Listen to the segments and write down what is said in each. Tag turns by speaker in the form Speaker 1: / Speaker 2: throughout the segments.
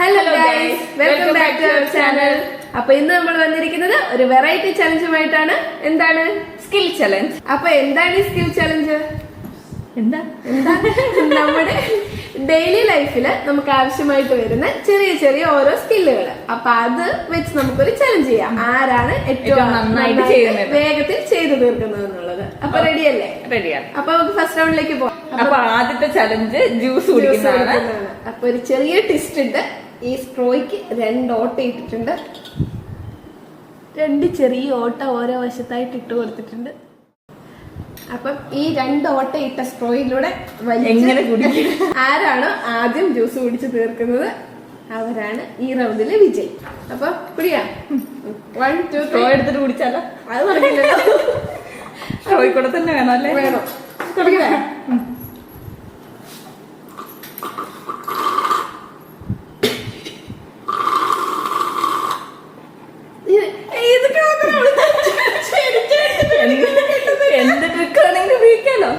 Speaker 1: Hello guys, welcome back to our channel. അപ്പൊ ഇന്ന് നമ്മൾ വന്നിരിക്കുന്നത് ഒരു വെറൈറ്റി ചലഞ്ചുമായിട്ടാണ്. എന്താണ്?
Speaker 2: Skill challenge.
Speaker 1: അപ്പൊ എന്താണ് ഈ സ്കിൽ ചലഞ്ച്? എന്താ നമ്മുടെ ഡെയിലി ലൈഫില് നമുക്ക് ആവശ്യമായിട്ട് വരുന്ന ചെറിയ ചെറിയ ഓരോ സ്കില്ലുകൾ. അപ്പൊ അത് വെച്ച് നമുക്കൊരു ചലഞ്ച് ചെയ്യാം. ആരാണ് ഏറ്റവും
Speaker 2: നന്നായിട്ട് ചെയ്യുന്നത്,
Speaker 1: വേഗത്തിൽ ചെയ്തു തീർക്കുന്നത് എന്നുള്ളത്. അപ്പൊ റെഡിയല്ലേ?
Speaker 2: റെഡിയാണ്.
Speaker 1: അപ്പൊ നമുക്ക് ഫസ്റ്റ് റൗണ്ടിലേക്ക് പോകാം.
Speaker 2: അപ്പൊ ആദ്യത്തെ ചലഞ്ച് ജ്യൂസ് കുടിക്കുന്നതാണ്.
Speaker 1: അപ്പൊ ഒരു ചെറിയ ട്വിസ്റ്റ് ഉണ്ട്. ഈ സ്ട്രോയ്ക്ക് 2 ഓട്ട ഇട്ടിട്ടുണ്ട്. 2 ചെറിയ ഓട്ട ഓരോ വശത്തായിട്ട് ഇട്ട് കൊടുത്തിട്ടുണ്ട്. അപ്പം ഈ 2 ഓട്ട ഇട്ട സ്ട്രോയിലൂടെ
Speaker 2: എങ്ങനെ കുടിക്കും?
Speaker 1: ആരാണോ ആദ്യം ജ്യൂസ് കുടിച്ച് തീർക്കുന്നത് അവരാണ് ഈ റൗണ്ടിലെ വിജയ്. അപ്പൊ കുടിയാ 1 2
Speaker 2: സ്ട്രോ എടുത്തിട്ട് കുടിച്ചാലോ?
Speaker 1: അത് പറഞ്ഞില്ലല്ലോ.
Speaker 2: സ്ട്രോയിൽ കൂടെ തന്നെ വേണം അല്ലേ?
Speaker 1: വേണം. കുടിക്കണേ?
Speaker 2: എന്ത് ട്രിക്കാണെങ്കിൽ ഉപയോഗിക്കാലോ.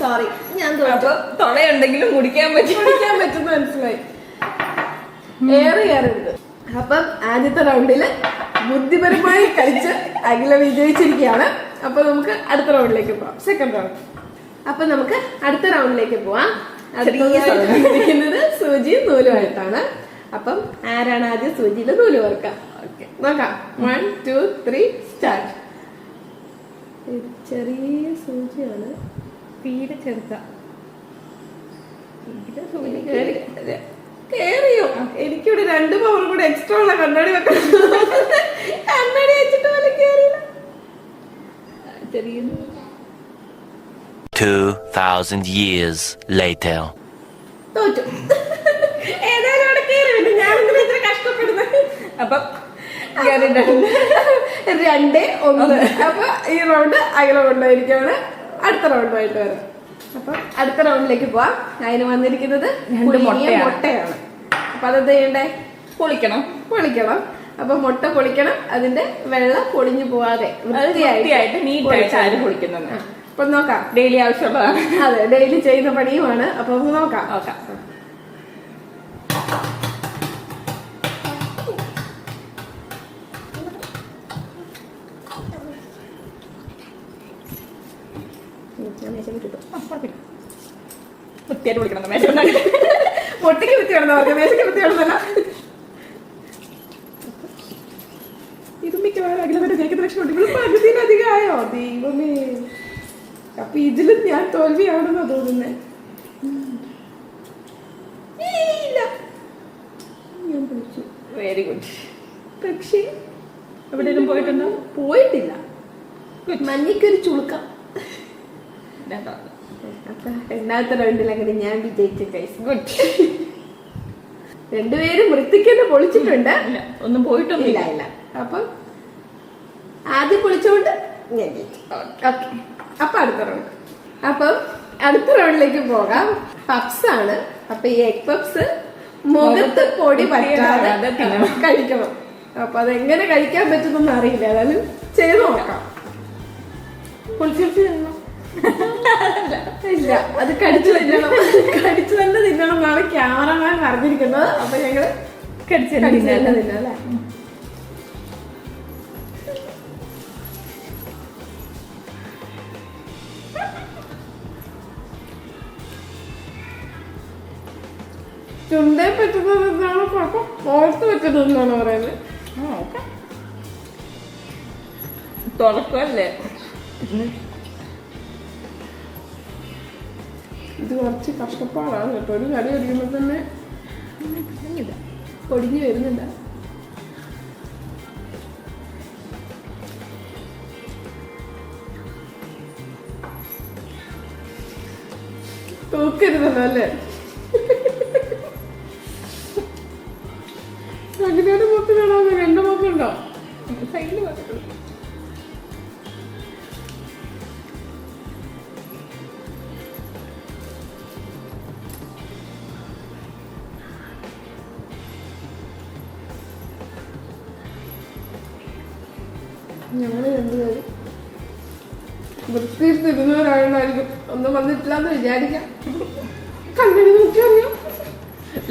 Speaker 2: സോറി, ഞാൻ തൊളയുണ്ടെങ്കിലും കുടിക്കാൻ
Speaker 1: പറ്റുന്ന മനസ്സിലായി. ഏറെയുണ്ട്. അപ്പം ആദ്യത്തെ റൗണ്ടില് ബുദ്ധിപരമായി കളിച്ച് അഖില വിജയിച്ചിരിക്കുകയാണ്. അപ്പൊ നമുക്ക് അടുത്ത റൗണ്ടിലേക്ക് പോവാം. Second round. അപ്പൊ നമുക്ക് അടുത്ത റൗണ്ടിലേക്ക് പോവാം. അടുത്തത് സൂചിയും നൂലുമായിട്ടാണ്. അപ്പം ആരാണ് ആദ്യം സൂചിയില് നൂല് ഓർക്കാം? ഓക്കെ, നോക്കാം. 1 2 3 സ്റ്റാർട്ട്. ചെറിയ സൂചിയാണ്, തീരെ ചെറുത്ത. കേറിയോ? എനിക്കിവിടെ 2 പവർ കൂടെ എക്സ്ട്രാ ഉള്ള കണ്ണാടി വെക്കണം. കണ്ണാടി വെച്ചിട്ട് പോലെ കേറിയില്ല. ചെറിയ
Speaker 3: 2000 years later.
Speaker 1: തോറ്റു. ഏതായാലും അവിടെ കേറി. ഞാൻ ഇത്ര കഷ്ടപ്പെടുന്നത്.
Speaker 2: അപ്പൊ
Speaker 1: 2 1. അപ്പൊ ഈ റൗണ്ട് അകലെ കൊണ്ടായിരിക്കാണ്. അടുത്ത റൗണ്ടുമായിട്ട് വരാം. അപ്പൊ അടുത്ത റൗണ്ടിലേക്ക് പോവാം. അതിന് വന്നിരിക്കുന്നത് 2 മുട്ടയാണ്. അപ്പൊ അതെന്ത് ചെയ്യണ്ടേ? പൊളിക്കണം. അപ്പൊ മുട്ട പൊളിക്കണം. അതിന്റെ വെള്ളം പൊളിഞ്ഞു പോവാതെ വൃത്തിയായിട്ട്
Speaker 2: നീറ്റായിട്ട് ആര് പൊളിക്കുന്നത്?
Speaker 1: അപ്പൊ നോക്കാം.
Speaker 2: ഡെയിലി ആവശ്യമുള്ളതാണ്.
Speaker 1: അതെ, ഡെയിലി ചെയ്യുന്ന പണിയുമാണ്. അപ്പൊ നമുക്ക് നോക്കാം.
Speaker 2: വൃത്തിയായിട്ട് വിളിക്കണം.
Speaker 1: പൊട്ടിക്ക് വൃത്തി വേണമെന്ന് പറഞ്ഞു. മേശയ്ക്ക് വൃത്തി വേണമെന്നല്ല. ഇരുമ്മിക്കവാറും അഖിലവരുടെ ജയിക്കുന്ന ലക്ഷണം ഇവിടെ പകുതിയിലധികം ആയോ? ദൈവമേ. അപ്പൊ ഇതിലും ഞാൻ തോൽവിയാണെന്നാ തോന്നുന്നേ. ഞാൻ പൊളിച്ചു.
Speaker 2: Very good.
Speaker 1: പക്ഷേ
Speaker 2: എവിടെയും പോയിട്ടുണ്ടോ?
Speaker 1: പോയിട്ടില്ല. മഞ്ഞയ്ക്കൊരു ചുളുക്കം. അപ്പൊ 2ാമത്തെ റൗണ്ടിൽ അങ്ങനെ ഞാൻ വിജയിച്ചു. Guys, good. 2 പേരും വൃത്തിക്കന്നെ പൊളിച്ചിട്ടുണ്ട്.
Speaker 2: ഒന്നും പോയിട്ടൊന്നും
Speaker 1: ഇല്ല. അപ്പൊ ആദ്യം പൊളിച്ചോണ്ട് ഞാൻ ജയിച്ചു. ഓക്കെ, അപ്പൊ അടുത്ത റൗണ്ട്. അപ്പൊ അടുത്ത റൗണ്ടിലേക്ക് പോകാം. പപ്സ് ആണ്. അപ്പൊ ഈ എഗ് പപ്സ് മുഖത്ത് പൊടി പറ്റാതെ കഴിക്കണം. അപ്പൊ അതെങ്ങനെ കഴിക്കാൻ പറ്റുന്നൊന്നും അറിയില്ല. അതായത് ചെയ്ത് നോക്കാം. പൊളിച്ചു ഇല്ല, അത് കടിച്ചു തിന്നണം. കടിച്ചു തന്നെ തിന്നണം എന്നാണ് ക്യാമറമാൻ പറഞ്ഞിരിക്കുന്നത്. അപ്പൊ ഞങ്ങള് കടിച്ചു തന്നെ തിന്നാം അല്ലേ? ചുണ്ടേ പറ്റുന്നത് എന്നാണോ കുഴപ്പം? ഓർത്ത് പറ്റുന്നത് എന്നാണോ പറയുന്നത്?
Speaker 2: തുറക്കല്ലേ?
Speaker 1: ഇത് കുറച്ച് കഷ്ടപ്പാടാണ് കേട്ടോ. ഒരു കടി അടിക്കുമ്പോൾ തന്നെ പൊടിഞ്ഞു വരുന്നില്ല. തൂക്കരുതല്ലോ അല്ലേ? ഉണ്ടോ?
Speaker 2: സൈഡിൽ വന്നിട്ടുള്ളൂ.
Speaker 1: ഞങ്ങള് രണ്ടുപേരും വൃത്തിയിൽ തിരുന്നവരായോണ്ടായിരിക്കും ഒന്നും വന്നിട്ടില്ല എന്ന് വിചാരിക്കാം. കണ്ണടി നോക്കിയറിയാം.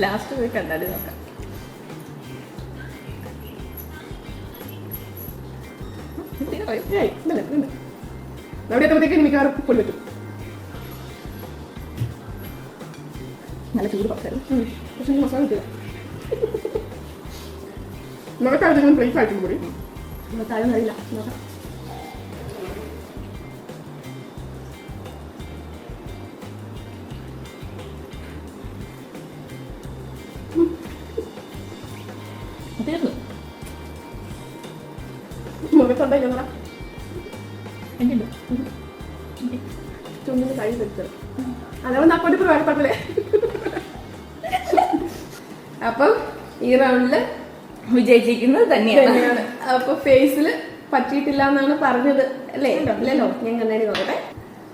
Speaker 2: ലാസ്റ്റ് പോയി കണ്ണാടി നോക്കാം.
Speaker 1: അവിടെ എത്തുമ്പോഴത്തേക്കും മിക്കവാറും കൊണ്ടിട്ടും
Speaker 2: നല്ല ചൂട് പക്കരുത്.
Speaker 1: പക്ഷെ മസാല കിട്ടില്ല. നമുക്ക് അതിനും പ്ലേറ്റ് ആയിട്ടും കൂടി താഴെ അറിയില്ല. നോക്കാം.
Speaker 2: തീർന്നു.
Speaker 1: മുഖത്തുണ്ടായി ഞങ്ങളാ
Speaker 2: എന്തുണ്ട്?
Speaker 1: ചുണ്ടിന് കഴി തെറ്റത്. അതുകൊണ്ട് അപ്പോട്ടിപ്പോ വേറെപ്പെട്ടല്ലേ. അപ്പം ഈ റൗണ്ടില്
Speaker 2: വിജയിച്ചിരിക്കുന്നത് തന്നെയാണ്.
Speaker 1: അപ്പൊ ഫേസിൽ പറ്റിയിട്ടില്ല എന്നാണ് പറഞ്ഞത് അല്ലേ? അല്ലല്ലോ, ഞാൻ കണ്ണാടി നോക്കട്ടെ.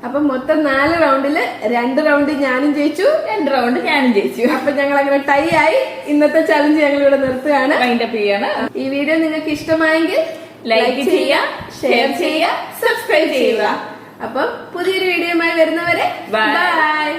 Speaker 1: അപ്പൊ മൊത്തം 4 റൗണ്ടില് 2 റൗണ്ട് ഞാനും ജയിച്ചു,
Speaker 2: 2 റൗണ്ട് ഞാനും ജയിച്ചു.
Speaker 1: അപ്പൊ ഞങ്ങൾ അങ്ങനെ ടൈ ആയി. ഇന്നത്തെ ചലഞ്ച് ഞങ്ങൾ ഇവിടെ നിർത്തുകയാണ്.
Speaker 2: വൈൻഡപ്പ് ചെയ്യാണ്.
Speaker 1: ഈ വീഡിയോ നിങ്ങൾക്ക് ഇഷ്ടമായെങ്കിൽ
Speaker 2: ലൈക്ക് ചെയ്യുക, ഷെയർ ചെയ്യുക, സബ്സ്ക്രൈബ് ചെയ്യുക.
Speaker 1: അപ്പം പുതിയൊരു വീഡിയോയുമായി വരുന്നവരെ
Speaker 2: Bye.
Speaker 1: ബൈ.